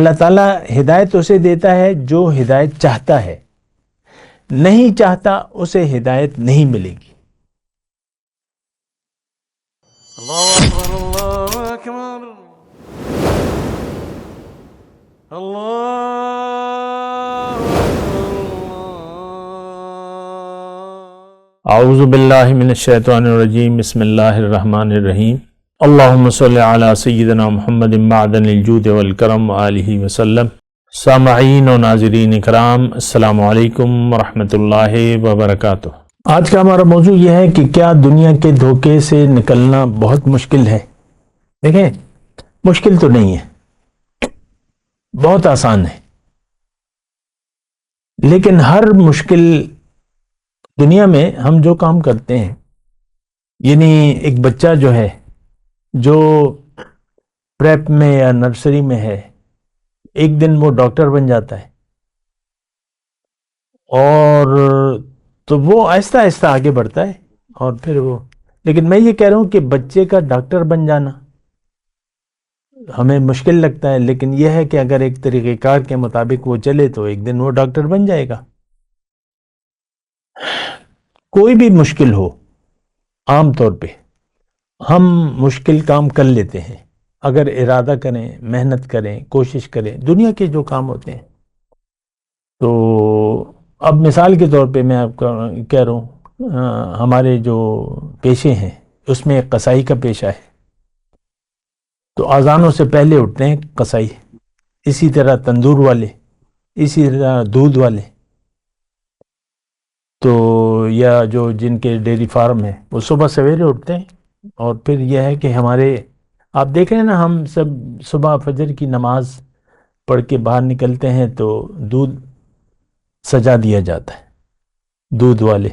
اللہ تعالیٰ ہدایت اسے دیتا ہے جو ہدایت چاہتا ہے، نہیں چاہتا اسے ہدایت نہیں ملے گی۔ اللہ اکبر اللہ اکبر اللہ اعوذ باللہ من الشیطان الرجیم، بسم اللہ الرحمن الرحیم۔ اللہم صلی علی سیدنا محمد معدن الجود والکرم وآلہ وسلم۔ سامعین و ناظرین اکرام، السلام علیکم ورحمۃ اللہ وبرکاتہ۔ آج کا ہمارا موضوع یہ ہے کہ کیا دنیا کے دھوکے سے نکلنا بہت مشکل ہے؟ دیکھیں، مشکل تو نہیں ہے، بہت آسان ہے، لیکن ہر مشکل دنیا میں ہم جو کام کرتے ہیں، یعنی ایک بچہ جو ہے جو پریپ میں یا نرسری میں ہے، ایک دن وہ ڈاکٹر بن جاتا ہے، اور تو وہ آہستہ آہستہ آگے بڑھتا ہے، اور پھر وہ، لیکن میں یہ کہہ رہا ہوں کہ بچے کا ڈاکٹر بن جانا ہمیں مشکل لگتا ہے، لیکن یہ ہے کہ اگر ایک طریقہ کار کے مطابق وہ چلے تو ایک دن وہ ڈاکٹر بن جائے گا۔ کوئی بھی مشکل ہو، عام طور پہ ہم مشکل کام کر لیتے ہیں اگر ارادہ کریں، محنت کریں، کوشش کریں، دنیا کے جو کام ہوتے ہیں۔ تو اب مثال کے طور پہ میں آپ کا کہہ رہا ہوں، ہمارے جو پیشے ہیں اس میں ایک قصائی کا پیشہ ہے، تو اذانوں سے پہلے اٹھتے ہیں قصائی، اسی طرح تندور والے، اسی طرح دودھ والے، تو یا جو جن کے ڈیری فارم ہے وہ صبح سویرے اٹھتے ہیں، اور پھر یہ ہے کہ ہمارے، آپ دیکھ رہے ہیں نا، ہم سب صبح فجر کی نماز پڑھ کے باہر نکلتے ہیں تو دودھ سجا دیا جاتا ہے، دودھ والے۔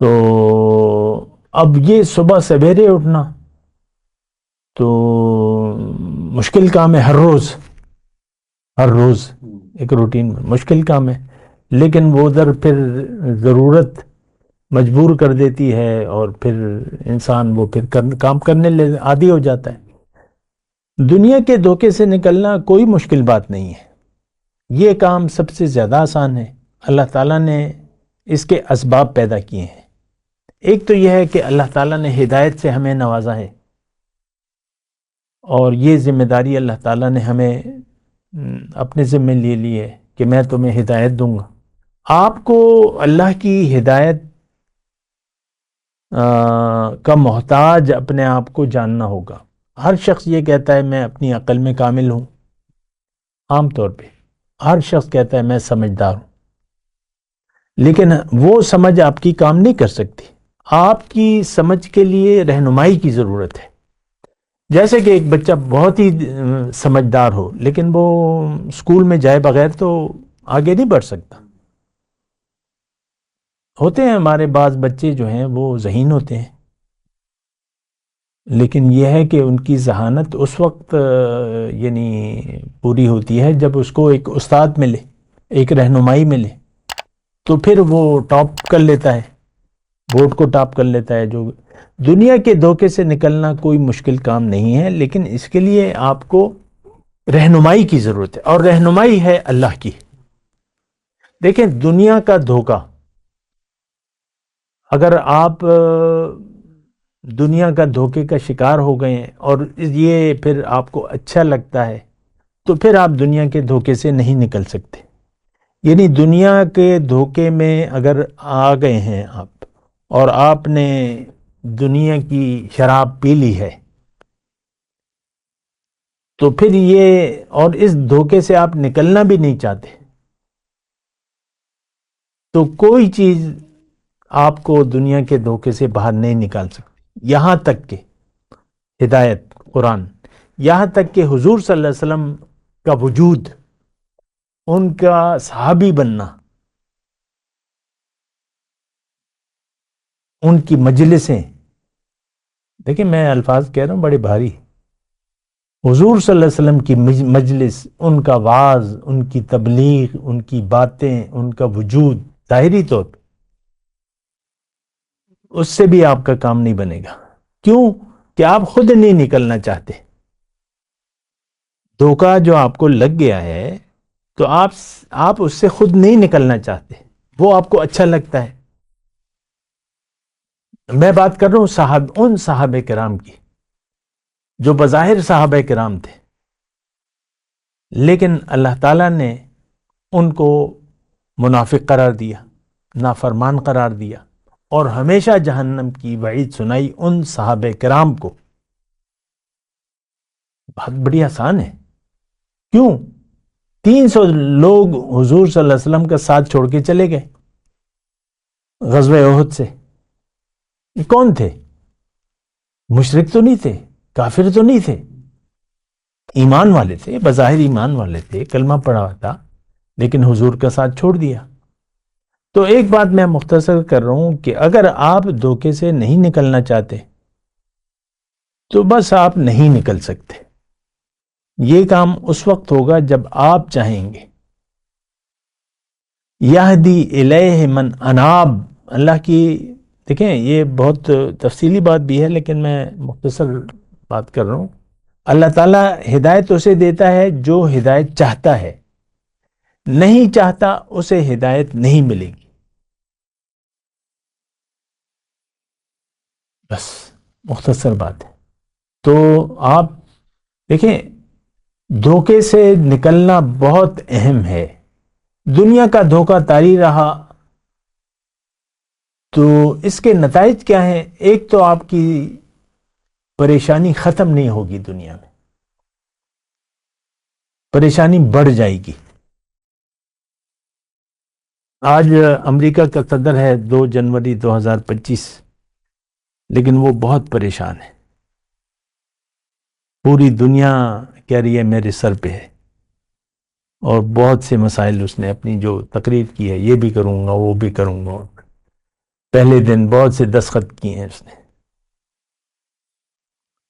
تو اب یہ صبح سویرے اٹھنا تو مشکل کام ہے، ہر روز ایک روٹین میں مشکل کام ہے، لیکن وہ ادھر پھر ضرورت مجبور کر دیتی ہے، اور پھر انسان وہ پھر کام کرنے عادی ہو جاتا ہے۔ دنیا کے دھوکے سے نکلنا کوئی مشکل بات نہیں ہے، یہ کام سب سے زیادہ آسان ہے۔ اللہ تعالیٰ نے اس کے اسباب پیدا کیے ہیں۔ ایک تو یہ ہے کہ اللہ تعالیٰ نے ہدایت سے ہمیں نوازا ہے، اور یہ ذمہ داری اللہ تعالیٰ نے ہمیں اپنے ذمہ لے لی ہے کہ میں تمہیں ہدایت دوں گا۔ آپ کو اللہ کی ہدایت کا محتاج اپنے آپ کو جاننا ہوگا۔ ہر شخص یہ کہتا ہے میں اپنی عقل میں کامل ہوں، عام طور پہ ہر شخص کہتا ہے میں سمجھدار ہوں، لیکن وہ سمجھ آپ کی کام نہیں کر سکتی۔ آپ کی سمجھ کے لیے رہنمائی کی ضرورت ہے۔ جیسے کہ ایک بچہ بہت ہی سمجھدار ہو، لیکن وہ اسکول میں جائے بغیر تو آگے نہیں بڑھ سکتا۔ ہوتے ہیں ہمارے بعض بچے جو ہیں وہ ذہین ہوتے ہیں، لیکن یہ ہے کہ ان کی ذہانت اس وقت یعنی پوری ہوتی ہے جب اس کو ایک استاد ملے، ایک رہنمائی ملے، تو پھر وہ ٹاپ کر لیتا ہے، بورڈ کو ٹاپ کر لیتا ہے۔ جو دنیا کے دھوکے سے نکلنا کوئی مشکل کام نہیں ہے، لیکن اس کے لیے آپ کو رہنمائی کی ضرورت ہے، اور رہنمائی ہے اللہ کی۔ دیکھیں، دنیا کا دھوکہ، اگر آپ دنیا کا دھوکے کا شکار ہو گئے ہیں اور یہ پھر آپ کو اچھا لگتا ہے، تو پھر آپ دنیا کے دھوکے سے نہیں نکل سکتے۔ یعنی دنیا کے دھوکے میں اگر آ گئے ہیں آپ، اور آپ نے دنیا کی شراب پی لی ہے، تو پھر یہ، اور اس دھوکے سے آپ نکلنا بھی نہیں چاہتے، تو کوئی چیز آپ کو دنیا کے دھوکے سے باہر نہیں نکال سکتی، یہاں تک کہ ہدایت، قرآن، یہاں تک کہ حضور صلی اللہ علیہ وسلم کا وجود، ان کا صحابی بننا، ان کی مجلسیں، دیکھیں میں الفاظ کہہ رہا ہوں بڑے بھاری، حضور صلی اللہ علیہ وسلم کی مجلس، ان کا وعظ، ان کی تبلیغ، ان کی باتیں، ان کا وجود ظاہری طور پہ، اس سے بھی آپ کا کام نہیں بنے گا۔ کیوں؟ کہ آپ خود نہیں نکلنا چاہتے۔ دھوکہ جو آپ کو لگ گیا ہے تو آپ اس سے خود نہیں نکلنا چاہتے، وہ آپ کو اچھا لگتا ہے. میں بات کر رہا ہوں ان صحابہ کرام کی جو بظاہر صحابہ کرام تھے، لیکن اللہ تعالیٰ نے ان کو منافق قرار دیا، نافرمان قرار دیا، اور ہمیشہ جہنم کی وعید سنائی ان صحابہ کرام کو. بہت بڑی آسان ہے. کیوں؟ 300 لوگ حضور صلی اللہ علیہ وسلم کا ساتھ چھوڑ کے چلے گئے غزوہ احد سے. یہ کون تھے؟ مشرک تو نہیں تھے، کافر تو نہیں تھے، ایمان والے تھے، بظاہر ایمان والے تھے، کلمہ پڑھا تھا، لیکن حضور کا ساتھ چھوڑ دیا. تو ایک بات میں مختصر کر رہا ہوں کہ اگر آپ دھوکے سے نہیں نکلنا چاہتے تو بس آپ نہیں نکل سکتے. یہ کام اس وقت ہوگا جب آپ چاہیں گے. یہدی الیہ من اناب، اللہ کی، دیکھیں یہ بہت تفصیلی بات بھی ہے لیکن میں مختصر بات کر رہا ہوں. اللہ تعالیٰ ہدایت اسے دیتا ہے جو ہدایت چاہتا ہے، نہیں چاہتا اسے ہدایت نہیں ملے گی. بس مختصر بات ہے. تو آپ دیکھیں دھوکے سے نکلنا بہت اہم ہے. دنیا کا دھوکہ طاری رہا تو اس کے نتائج کیا ہیں؟ ایک تو آپ کی پریشانی ختم نہیں ہوگی، دنیا میں پریشانی بڑھ جائے گی. آج امریکہ کا صدر ہے 2 جنوری 2025، لیکن وہ بہت پریشان ہے. پوری دنیا کہہ رہی ہے میرے سر پہ ہے، اور بہت سے مسائل اس نے اپنی جو تقریر کی ہے، یہ بھی کروں گا وہ بھی کروں گا. پہلے دن بہت سے دستخط کیے ہیں اس نے،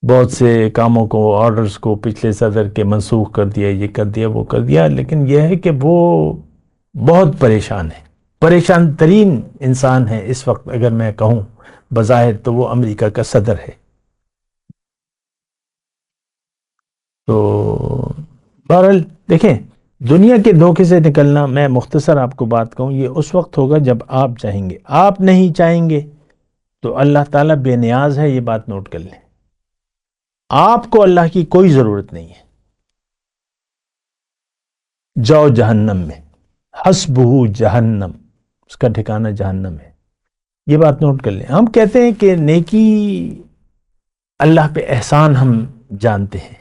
بہت سے کاموں کو، آرڈرز کو پچھلے صدر کے منسوخ کر دیا، یہ کر دیا وہ کر دیا. لیکن یہ ہے کہ وہ بہت پریشان ہے، پریشان ترین انسان ہے اس وقت اگر میں کہوں بظاہر تو وہ امریکہ کا صدر ہے. تو بہرحال دیکھیں دنیا کے دھوکے سے نکلنا، میں مختصر آپ کو بات کہوں، یہ اس وقت ہوگا جب آپ چاہیں گے. آپ نہیں چاہیں گے تو اللہ تعالیٰ بے نیاز ہے، یہ بات نوٹ کر لیں. آپ کو اللہ کی کوئی ضرورت نہیں ہے. جاؤ جہنم میں، حسبہ جہنم، اس کا ٹھکانہ جہنم ہے. یہ بات نوٹ کر لیں. ہم کہتے ہیں کہ نیکی اللہ پہ احسان ہم جانتے ہیں،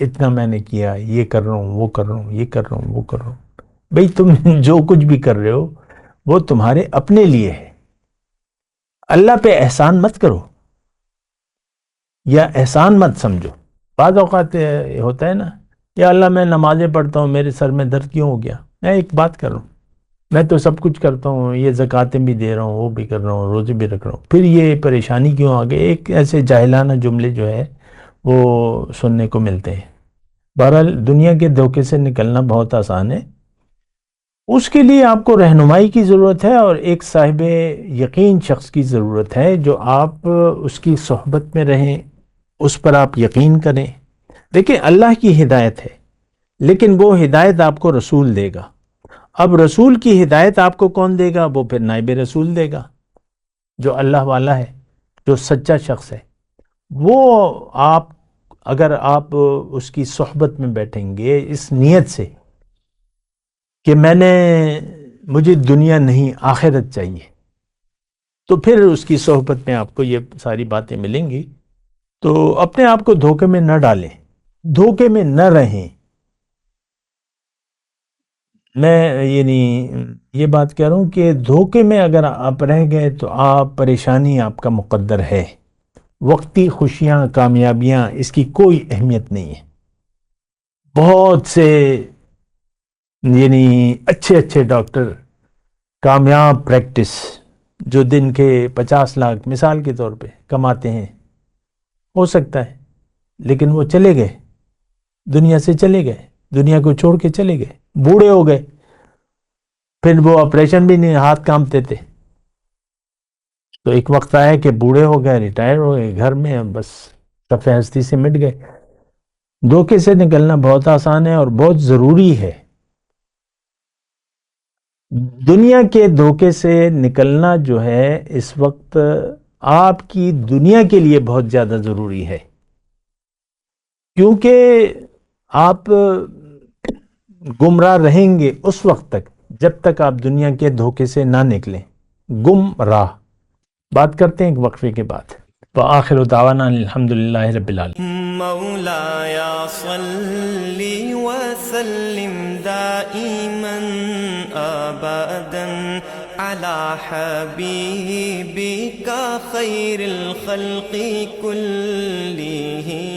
اتنا میں نے کیا، یہ کر رہا ہوں وہ کر رہا ہوں، یہ کر رہا ہوں وہ کر رہا ہوں. بھئی تم جو کچھ بھی کر رہے ہو وہ تمہارے اپنے لیے ہے. اللہ پہ احسان مت کرو یا احسان مت سمجھو. بعض اوقات ہوتا ہے نا، یا اللہ میں نمازیں پڑھتا ہوں میرے سر میں درد کیوں ہو گیا؟ میں ایک بات کر رہا ہوں، میں تو سب کچھ کرتا ہوں، یہ زکاتیں بھی دے رہا ہوں، وہ بھی کر رہا ہوں، روزے بھی رکھ رہا ہوں، پھر یہ پریشانی کیوں آ گئی؟ ایک ایسے جاہلانہ جملے جو ہے وہ سننے کو ملتے ہیں. بہرحال دنیا کے دھوکے سے نکلنا بہت آسان ہے. اس کے لیے آپ کو رہنمائی کی ضرورت ہے اور ایک صاحب یقین شخص کی ضرورت ہے جو آپ اس کی صحبت میں رہیں، اس پر آپ یقین کریں. دیکھیں اللہ کی ہدایت ہے، لیکن وہ ہدایت آپ کو رسول دے گا. اب رسول کی ہدایت آپ کو کون دے گا؟ وہ پھر نائب رسول دے گا، جو اللہ والا ہے، جو سچا شخص ہے. وہ آپ اگر آپ اس کی صحبت میں بیٹھیں گے اس نیت سے کہ مجھے دنیا نہیں آخرت چاہیے، تو پھر اس کی صحبت میں آپ کو یہ ساری باتیں ملیں گی. تو اپنے آپ کو دھوکے میں نہ ڈالیں، دھوکے میں نہ رہیں. میں یہ بات کہہ رہا ہوں کہ دھوکے میں اگر آپ رہ گئے تو پریشانی آپ کا مقدر ہے. وقتی خوشیاں، کامیابیاں، اس کی کوئی اہمیت نہیں ہے. بہت سے اچھے ڈاکٹر، کامیاب پریکٹس، جو دن کے 50 لاکھ مثال کے طور پہ کماتے ہیں، ہو سکتا ہے، لیکن وہ چلے گئے، دنیا سے چلے گئے، دنیا کو چھوڑ کے چلے گئے، بوڑھے ہو گئے. پھر وہ آپریشن بھی نہیں، ہاتھ کامتے تھے. تو ایک وقت آیا کہ بوڑھے ہو گئے، ریٹائر ہو گئے، گھر میں بس صفحہ ہستی سے مٹ گئے. دھوکے سے نکلنا بہت آسان ہے اور بہت ضروری ہے. دنیا کے دھوکے سے نکلنا جو ہے اس وقت آپ کی دنیا کے لیے بہت زیادہ ضروری ہے، کیونکہ آپ گمراہ رہیں گے اس وقت تک جب تک آپ دنیا کے دھوکے سے نہ نکلیں. گمراہ. بات کرتے ہیں ایک وقفے کے بعد. وآخر دعوانا الحمدللہ رب العالمین. مولاي صل وسلم دائما ابدا على حبيبك خير الخلق كلهم